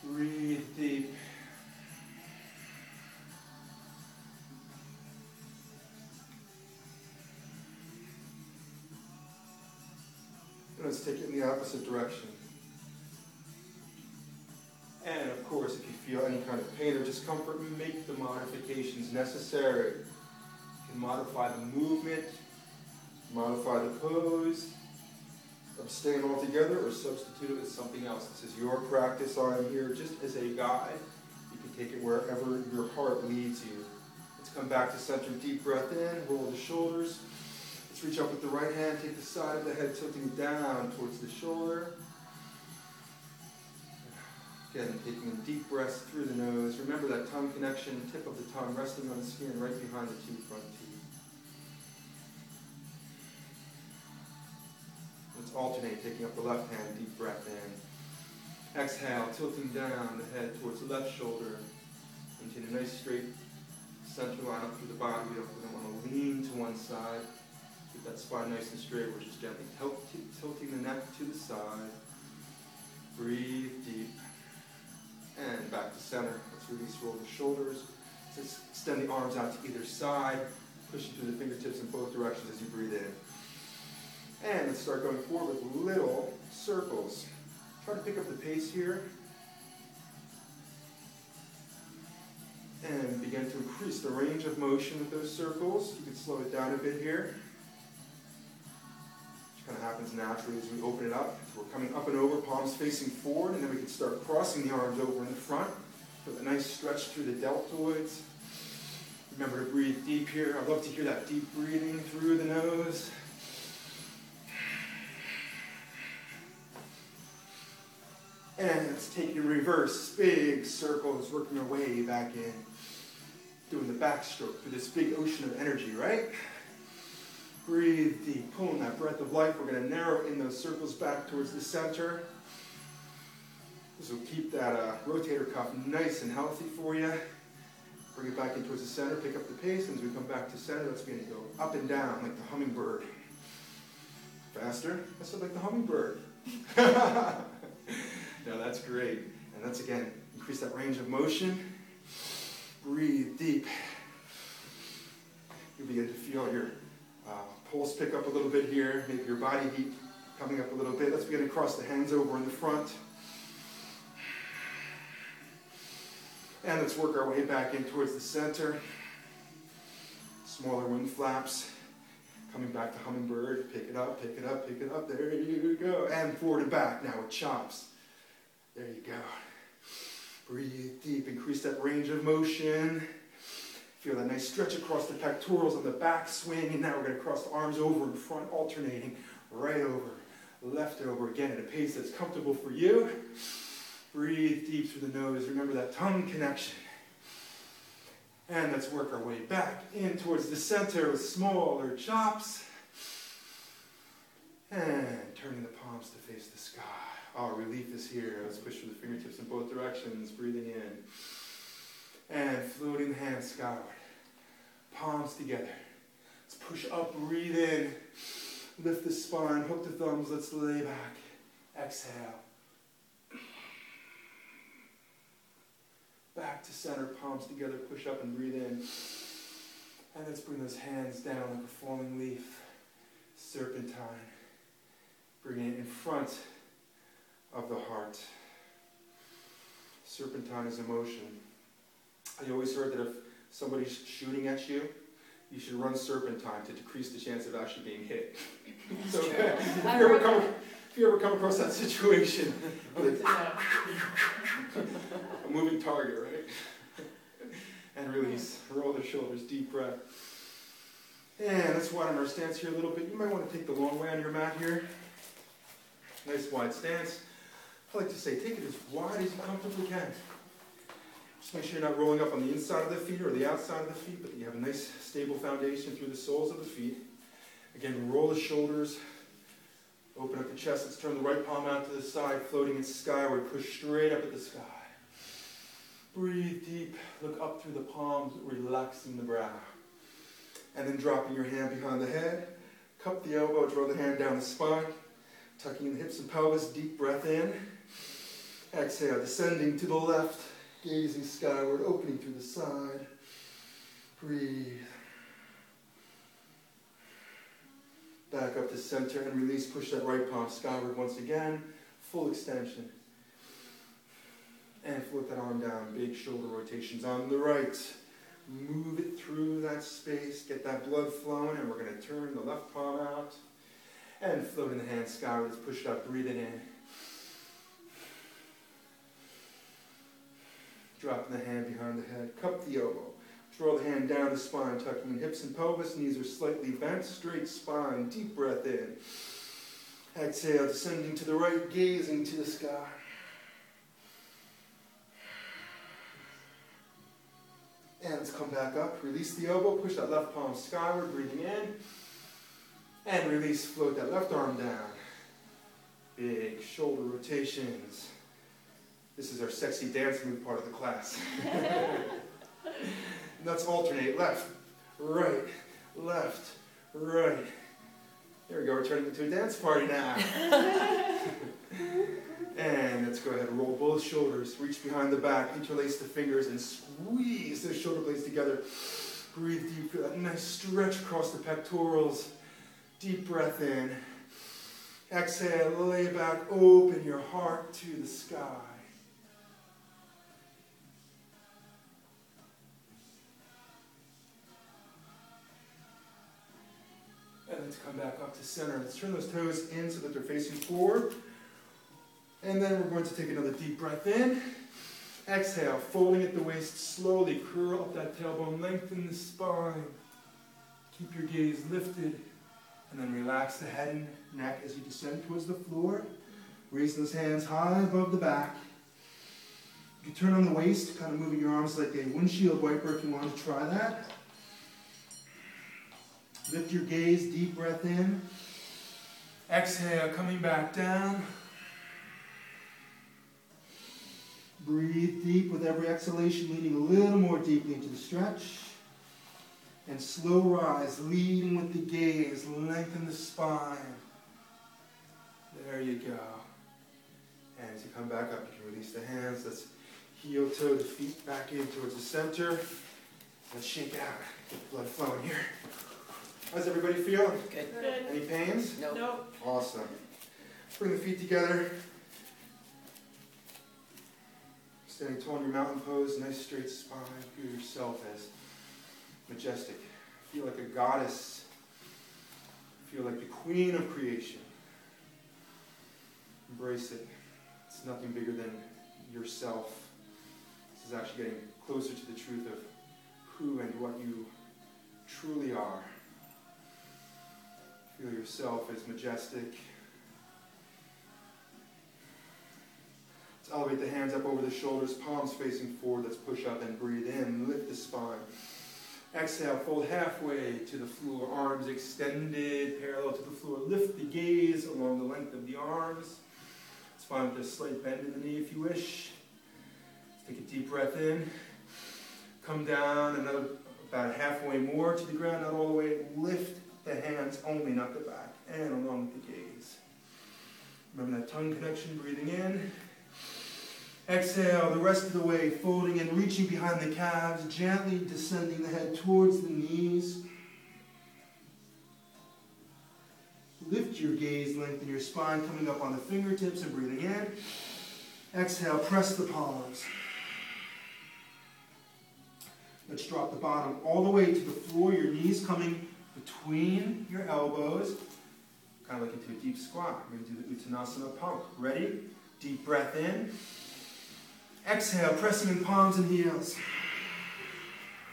Breathe deep. And let's take it in the opposite direction. And of course, if you feel any kind of pain or discomfort, make the modifications necessary. You can modify the movement, modify the pose, abstain altogether, or substitute it with something else. This is your practice. I am here just as a guide. You can take it wherever your heart leads you. Let's come back to center. Deep breath in, roll the shoulders. Let's reach up with the right hand, take the side of the head tilting down towards the shoulder. Again, taking in deep breaths through the nose. Remember that tongue connection, tip of the tongue resting on the skin right behind the two front teeth. Let's alternate, taking up the left hand, deep breath in. Exhale, tilting down the head towards the left shoulder. Maintain a nice straight center line up through the body. We don't want to lean to one side. Keep that spine nice and straight. We're just gently tilting the neck to the side. Breathe deep. And back to center. Let's release, roll the shoulders. Let's extend the arms out to either side, pushing through the fingertips in both directions as you breathe in. And let's start going forward with little circles. Try to pick up the pace here. And begin to increase the range of motion with those circles. You can slow it down a bit here. Kind of happens naturally as we open it up. So we're coming up and over, palms facing forward, and then we can start crossing the arms over in the front. Feel a nice stretch through the deltoids. Remember to breathe deep here. I'd love to hear that deep breathing through the nose. And let's take it in reverse. Big circles, working our way back in. Doing the backstroke through this big ocean of energy, right? Breathe deep, pulling that breath of life. We're going to narrow in those circles back towards the center. This will keep that rotator cuff nice and healthy for you. Bring it back in towards the center, pick up the pace, and as we come back to center, let's begin to go up and down like the hummingbird. Faster? That's like the hummingbird. No, that's great. And let's again increase that range of motion. Breathe deep. You begin to feel your pulse pick up a little bit here, maybe your body heat coming up a little bit. Let's begin to cross the hands over in the front. And let's work our way back in towards the center. Smaller wing flaps. Coming back to hummingbird. Pick it up, pick it up, pick it up. There you go. And forward and back now with chops. There you go. Breathe deep. Increase that range of motion. Feel that nice stretch across the pectorals on the back swing, and now we're going to cross the arms over in front, alternating right over, left over, again at a pace that's comfortable for you. Breathe deep through the nose. Remember that tongue connection. And let's work our way back in towards the center with smaller chops. And turning the palms to face the sky. Oh, relief is here. Let's push through the fingertips in both directions, breathing in. And floating the hands skyward. Palms together. Let's push up, breathe in. Lift the spine, hook the thumbs, let's lay back. Exhale. Back to center, palms together, push up and breathe in. And let's bring those hands down like a falling leaf. Serpentine. Bring it in front of the heart. Serpentine is emotion. I always heard that if somebody's shooting at you, you should run serpentine to decrease the chance of actually being hit. So if you ever come across that situation, like, a moving target, right? And release. Roll the shoulders, deep breath. And let's widen our stance here a little bit. You might want to take the long way on your mat here. Nice wide stance. I like to say, take it as wide as you comfortably can. Just make sure you're not rolling up on the inside of the feet or the outside of the feet, but you have a nice stable foundation through the soles of the feet. Again, roll the shoulders, open up the chest. Let's turn the right palm out to the side, floating it skyward. Push straight up at the sky. Breathe deep. Look up through the palms, relaxing the brow. And then dropping your hand behind the head. Cup the elbow, draw the hand down the spine. Tucking in the hips and pelvis, deep breath in. Exhale, descending to the left, gazing skyward, opening through the side. Breathe. Back up to center and release. Push that right palm skyward once again. Full extension. And float that arm down. Big shoulder rotations on the right. Move it through that space. Get that blood flowing. And we're going to turn the left palm out. And floating the hand skyward. Let's push it up. Breathe it in. Dropping the hand behind the head. Cup the elbow. Draw the hand down the spine, tucking in hips and pelvis. Knees are slightly bent. Straight spine. Deep breath in. Exhale, descending to the right, gazing to the sky. And let's come back up. Release the elbow. Push that left palm skyward, breathing in. And release, float that left arm down. Big shoulder rotations. This is our sexy dance move part of the class. Let's alternate. Left, right, left, right. There we go. We're turning into a dance party now. And let's go ahead and roll both shoulders. Reach behind the back. Interlace the fingers and squeeze those shoulder blades together. Breathe deep. Feel that nice stretch across the pectorals. Deep breath in. Exhale. Lay back. Open your heart to the sky. And let's come back up to center. Let's turn those toes in so that they're facing forward. And then we're going to take another deep breath in. Exhale, folding at the waist, slowly curl up that tailbone, lengthen the spine. Keep your gaze lifted. And then relax the head and neck as you descend towards the floor. Raise those hands high above the back. You can turn on the waist, kind of moving your arms like a windshield wiper if you want to try that. Lift your gaze, deep breath in. Exhale, coming back down. Breathe deep with every exhalation, leaning a little more deeply into the stretch. And slow rise, leading with the gaze, lengthen the spine. There you go. And as you come back up, you can release the hands. Let's heel toe the feet back in towards the center. Let's shake out. Get the blood flowing here. How's everybody feel? Good. Good. Any pains? Nope. Awesome. Bring the feet together. Standing tall in your mountain pose, nice straight spine. Feel yourself as majestic. Feel like a goddess. Feel like the queen of creation. Embrace it. It's nothing bigger than yourself. This is actually getting closer to the truth of who and what you truly are. Feel yourself as majestic. Let's elevate the hands up over the shoulders, palms facing forward. Let's push up and breathe in. Lift the spine. Exhale, fold halfway to the floor. Arms extended, parallel to the floor. Lift the gaze along the length of the arms. It's fine with a slight bend in the knee if you wish. Let's take a deep breath in. Come down another about halfway more to the ground, not all the way. Lift the hands only, not the back, and along with the gaze. Remember that tongue connection, breathing in. Exhale the rest of the way, folding and reaching behind the calves, gently descending the head towards the knees. Lift your gaze, lengthen your spine, coming up on the fingertips and breathing in. Exhale, press the palms. Let's drop the bottom all the way to the floor, your knees coming between your elbows, kind of like into a deep squat. We're going to do the Uttanasana pump. Ready? Deep breath in. Exhale, pressing in palms and heels.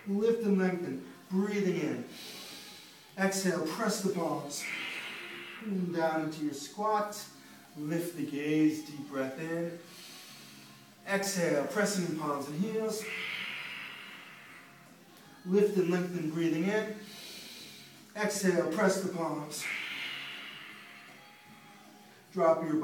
Lift and lengthen. Breathing in. Exhale, press the palms. And down into your squat. Lift the gaze. Deep breath in. Exhale, pressing in palms and heels. Lift and lengthen, breathing in. Exhale, press the palms. Drop your